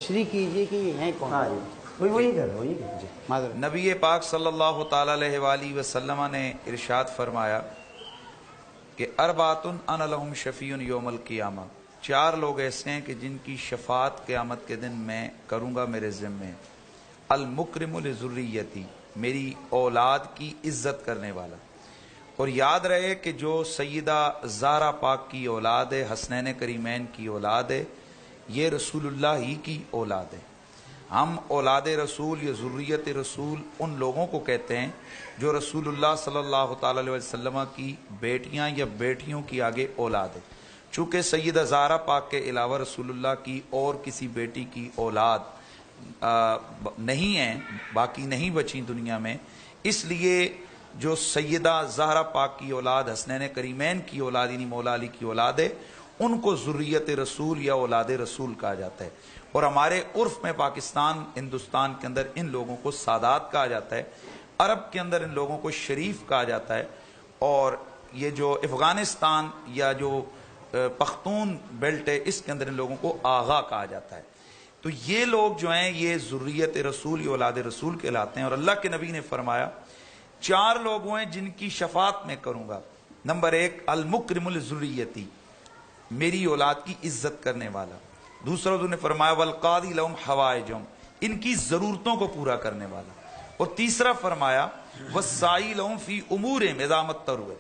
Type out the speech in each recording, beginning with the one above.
تشریح کیجئے کہ یہ ہیں کون؟ وہی کر نبی پاک صلی اللہ تعالی علیہ وآلہ وسلم نے ارشاد فرمایا کہ اربعۃ انا لہم شفیع یوم القیامہ، 4 لوگ ایسے ہیں کہ جن کی شفاعت قیامت کے دن میں کروں گا میرے ذمے۔ المکرم لذریتی، میری اولاد کی عزت کرنے والا۔ اور یاد رہے کہ جو سیدہ زہرا پاک کی اولاد ہے، حسنین کریمین کی اولاد ہے، یہ رسول اللہ ہی کی اولاد ہے۔ ہم اولاد رسول یا ذریت رسول ان لوگوں کو کہتے ہیں جو رسول اللہ صلی اللہ تعالی علیہ وسلم کی بیٹیاں یا بیٹیوں کی آگے اولاد ہے۔ چونکہ سیدہ زہرا پاک کے علاوہ رسول اللہ کی اور کسی بیٹی کی اولاد نہیں ہیں، باقی نہیں بچیں دنیا میں، اس لیے جو سیدہ زہرا پاک کی اولاد، حسنین کریمین کی اولاد یعنی مولا علی کی اولاد ہے، ان کو ذریت رسول یا اولاد رسول کہا جاتا ہے۔ اور ہمارے عرف میں پاکستان ہندوستان کے اندر ان لوگوں کو سادات کہا جاتا ہے، عرب کے اندر ان لوگوں کو شریف کہا جاتا ہے، اور یہ جو افغانستان یا جو پختون بیلٹ ہے اس کے اندر ان لوگوں کو آغا کہا جاتا ہے۔ تو یہ لوگ جو ہیں یہ ذریت رسول یا اولاد رسول کہلاتے ہیں۔ اور اللہ کے نبی نے فرمایا 4 لوگ ہیں جن کی شفاعت میں کروں گا۔ نمبر 1 المکرم لذریتی، میری اولاد کی عزت کرنے والا۔ دوسرا انہوں نے فرمایا والقاضی لہم حوائجہم، ان کی ضرورتوں کو پورا کرنے والا۔ اور تیسرا فرمایا والساعی لہم فی امورہم اذا مضطروا،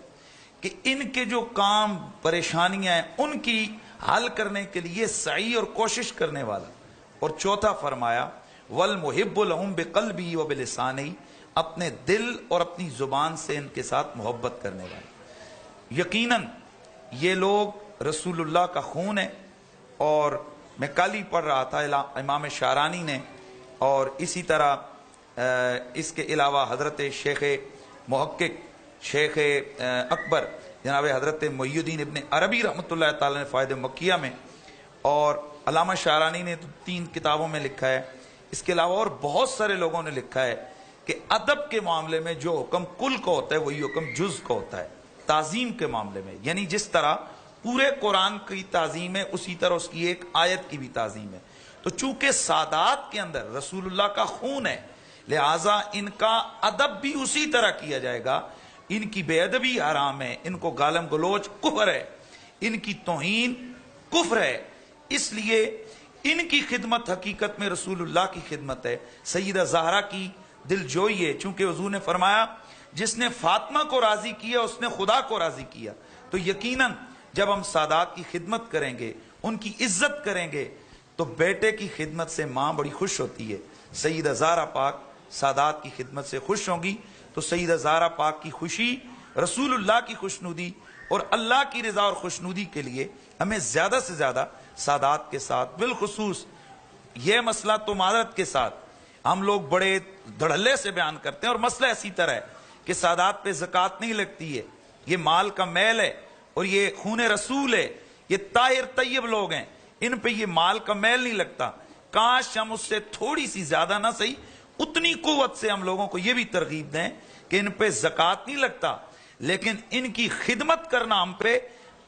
کہ ان کے جو کام پریشانیاں ہیں ان کی حل کرنے کے لیے سعی اور کوشش کرنے والا۔ اور چوتھا فرمایا والمحب لہم بقلبی وبلسانی، اپنے دل اور اپنی زبان سے ان کے ساتھ محبت کرنے والا۔ یقیناً یہ لوگ رسول اللہ کا خون ہے، اور میں کل ہی پڑھ رہا تھا امام شعرانی نے، اور اسی طرح اس کے علاوہ حضرت شیخ محقق شیخ اکبر جناب حضرت محی الدین ابن عربی رحمۃ اللہ تعالی نے فائدہ مکیہ میں، اور علامہ شعرانی نے تو 3 کتابوں میں لکھا ہے۔ اس کے علاوہ اور بہت سارے لوگوں نے لکھا ہے کہ ادب کے معاملے میں جو حکم کل کو ہوتا ہے وہی حکم جز کو ہوتا ہے۔ تعظیم کے معاملے میں یعنی جس طرح پورے قرآن کی تعظیم ہے اسی طرح اس کی ایک آیت کی بھی تعظیم ہے۔ تو چونکہ سادات کے اندر رسول اللہ کا خون ہے، لہٰذا ان کا ادب بھی اسی طرح کیا جائے گا۔ ان کی بے ادبی حرام ہے، ان کو گالم گلوچ کفر ہے، ان کی توہین کفر ہے۔ اس لیے ان کی خدمت حقیقت میں رسول اللہ کی خدمت ہے، سیدہ زہرا کی دل جوئی ہے۔ چونکہ حضور نے فرمایا جس نے فاطمہ کو راضی کیا اس نے خدا کو راضی کیا۔ تو یقیناً جب ہم سادات کی خدمت کریں گے، ان کی عزت کریں گے، تو بیٹے کی خدمت سے ماں بڑی خوش ہوتی ہے۔ سیدہ زہرا پاک سادات کی خدمت سے خوش ہوں گی، تو سیدہ زہرا پاک کی خوشی رسول اللہ کی خوشنودی اور اللہ کی رضا اور خوشنودی کے لیے ہمیں زیادہ سے زیادہ سادات کے ساتھ، بالخصوص یہ مسئلہ تو معذرت کے ساتھ ہم لوگ بڑے دھڑلے سے بیان کرتے ہیں، اور مسئلہ اسی طرح ہے کہ سادات پہ زکوٰۃ نہیں لگتی ہے، یہ مال کا میل ہے، اور یہ خون رسول ہے، یہ طاہر طیب لوگ ہیں، ان پہ یہ مال کا میل نہیں لگتا۔ کاش ہم اس سے تھوڑی سی زیادہ نہ صحیح اتنی قوت سے ہم لوگوں کو یہ بھی ترغیب دیں کہ ان پہ زکوٰۃ نہیں لگتا، لیکن ان کی خدمت کرنا ہم پہ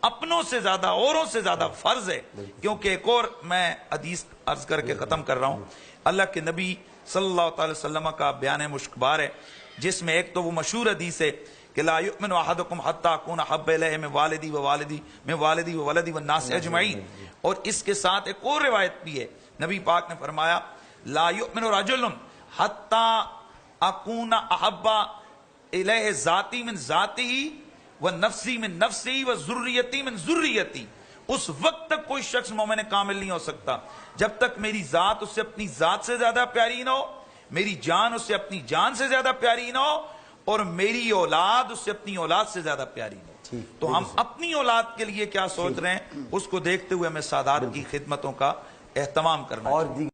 اپنوں سے زیادہ اوروں سے زیادہ فرض ہے۔ کیونکہ ایک اور میں حدیث عرض کر کے ختم کر رہا ہوں، اللہ کے نبی صلی اللہ تعالی وسلم کا بیان مشکبار ہے، جس میں ایک تو وہ مشہور حدیث ہے کہ لا یؤمن احدکم حتی اکون احب الیہ من والدی و ولدی والناس اجمعین، اور اس کے ساتھ ایک اور روایت بھی ہے، نبی پاک نے فرمایا لا یؤمن رجل حتی اکون احب الیہ ذاتی من ذاتی و نفسی من نفسی و ذریتی من ذریتی۔ اس وقت تک کوئی شخص مومن کامل نہیں ہو سکتا جب تک میری ذات اس سے اپنی ذات سے زیادہ پیاری نہ ہو، میری جان اس سے اپنی جان سے زیادہ پیاری نہ ہو، اور میری اولاد اس سے اپنی اولاد سے زیادہ پیاری نہ ہو۔ تو ہم اپنی اولاد کے لیے کیا سوچ رہے ہیں اس کو دیکھتے ہوئے ہمیں سادات کی خدمتوں کا اہتمام کرنا چاہیے۔